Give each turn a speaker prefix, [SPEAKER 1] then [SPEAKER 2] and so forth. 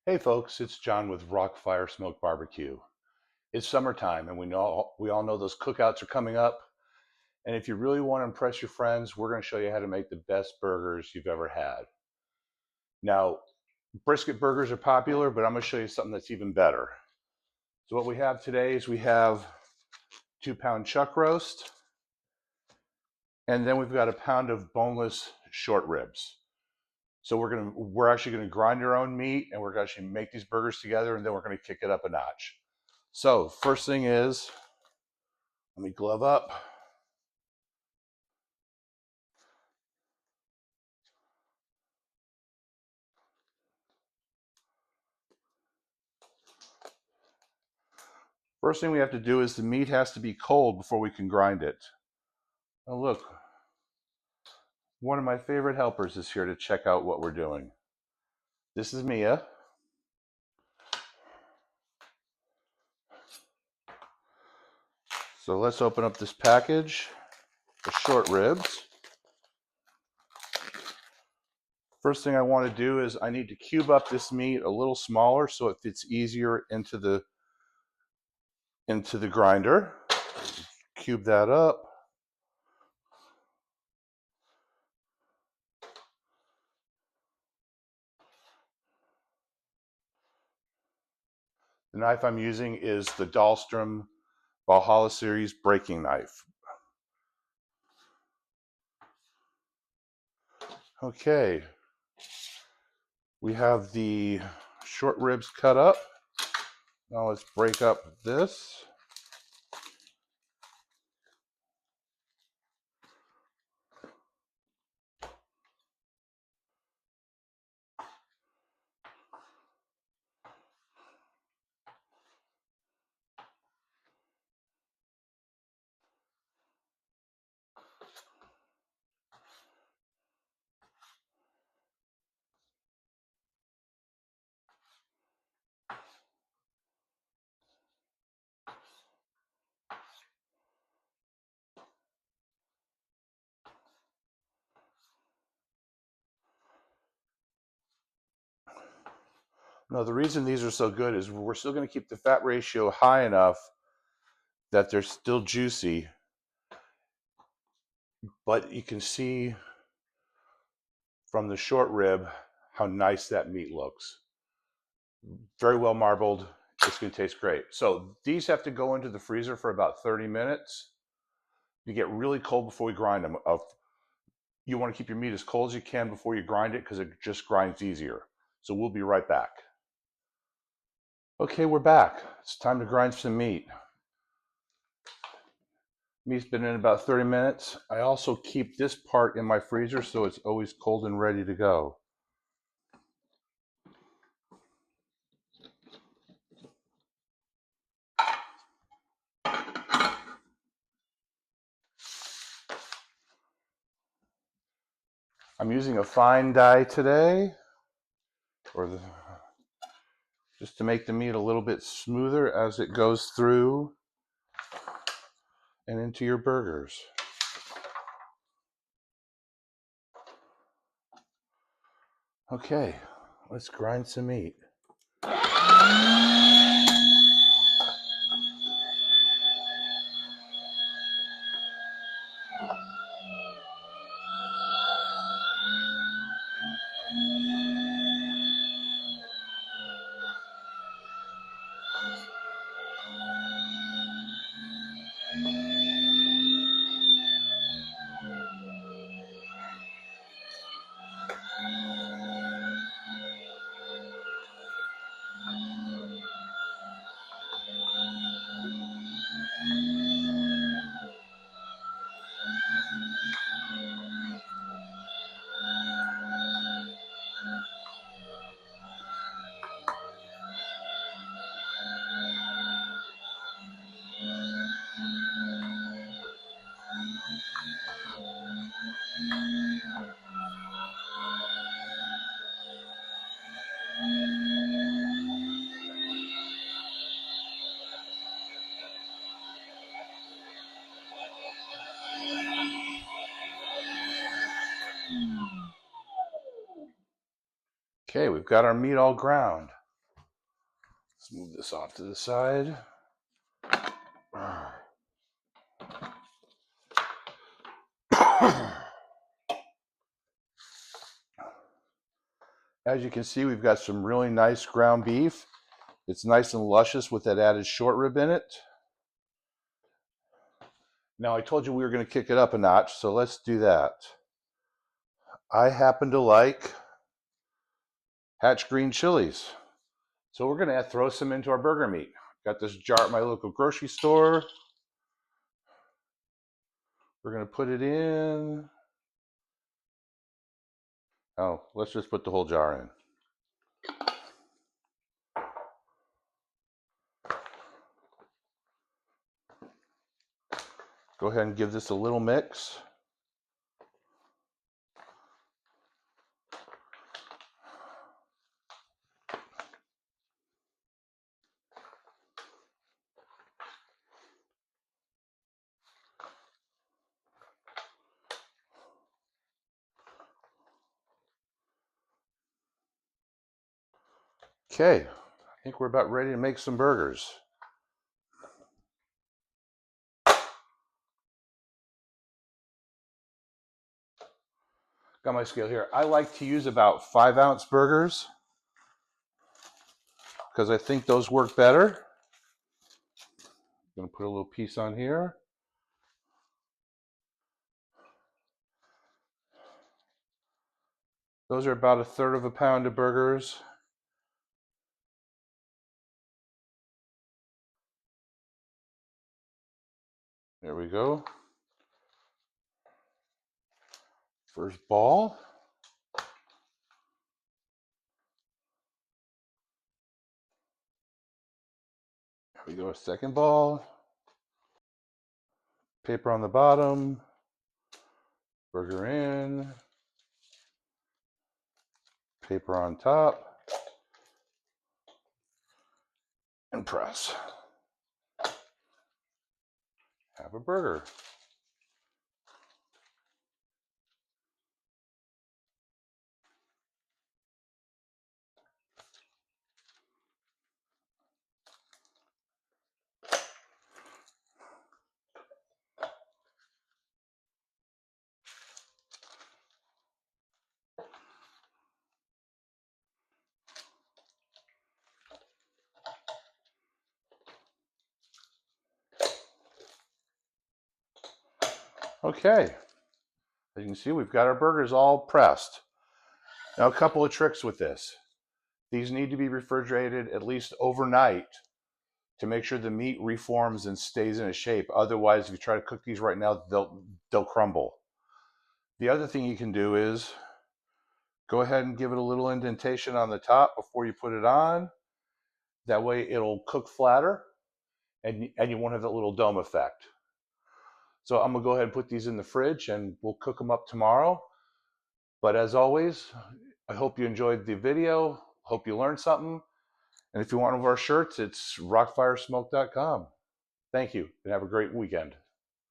[SPEAKER 1] Hey folks, it's John with Rock Fire Smoke Barbecue. It's summertime and we all know those cookouts are coming up. And if you really want to impress your friends, we're going to show you how to make the best burgers you've ever had. Now, brisket burgers are popular, but I'm going to show you something that's even better. So what we have today is we have 2-pound chuck roast, and then we've got a pound of boneless short ribs. So we're actually going to grind our own meat, and we're going to actually make these burgers together, and then we're going to kick it up a notch. So first thing is, let me glove up. First thing we have to do is the meat has to be cold before we can grind it. Oh look, one of my favorite helpers is here to check out what we're doing. This is Mia. So let's open up this package of short ribs. First thing I want to do is I need to cube up this meat a little smaller so it fits easier into the grinder. Cube that up. The knife I'm using is the Dahlstrom Valhalla series breaking knife. Okay, we have the short ribs cut up. Now let's break up this. No, the reason these are so good is we're still going to keep the fat ratio high enough that they're still juicy, but you can see from the short rib how nice that meat looks. Very well marbled. It's going to taste great. So these have to go into the freezer for about 30 minutes. You get really cold before we grind them. You want to keep your meat as cold as you can before you grind it because it just grinds easier. So we'll be right back. Okay, we're back. It's time to grind some meat. Meat's been in about 30 minutes. I also keep this part in my freezer so it's always cold and ready to go. I'm using a fine die today, just to make the meat a little bit smoother as it goes through and into your burgers. Okay, let's grind some meat. Okay, we've got our meat all ground. Let's move this off to the side. As you can see, we've got some really nice ground beef. It's nice and luscious with that added short rib in it. Now, I told you we were going to kick it up a notch, so let's do that. I happen to like Hatch green chilies. So we're going to throw some into our burger meat. Got this jar at my local grocery store. We're going to put it in. Oh, let's just put the whole jar in. Go ahead and give this a little mix. Okay, I think we're about ready to make some burgers. Got my scale here. I like to use about 5-ounce burgers because I think those work better. I'm going to put a little piece on here. Those are about 1/3 pound of burgers. There we go. First ball. There we go, a second ball. Paper on the bottom. Burger in. Paper on top. And press. Have a burger. Okay, as you can see, we've got our burgers all pressed. Now, a couple of tricks with this. These need to be refrigerated at least overnight to make sure the meat reforms and stays in a shape. Otherwise, if you try to cook these right now, they'll crumble. The other thing you can do is go ahead and give it a little indentation on the top before you put it on. That way it'll cook flatter and you won't have that little dome effect. So I'm gonna go ahead and put these in the fridge and we'll cook them up tomorrow. But as always, I hope you enjoyed the video. Hope you learned something. And if you want one of our shirts, it's rockfiresmoke.com. Thank you and have a great weekend.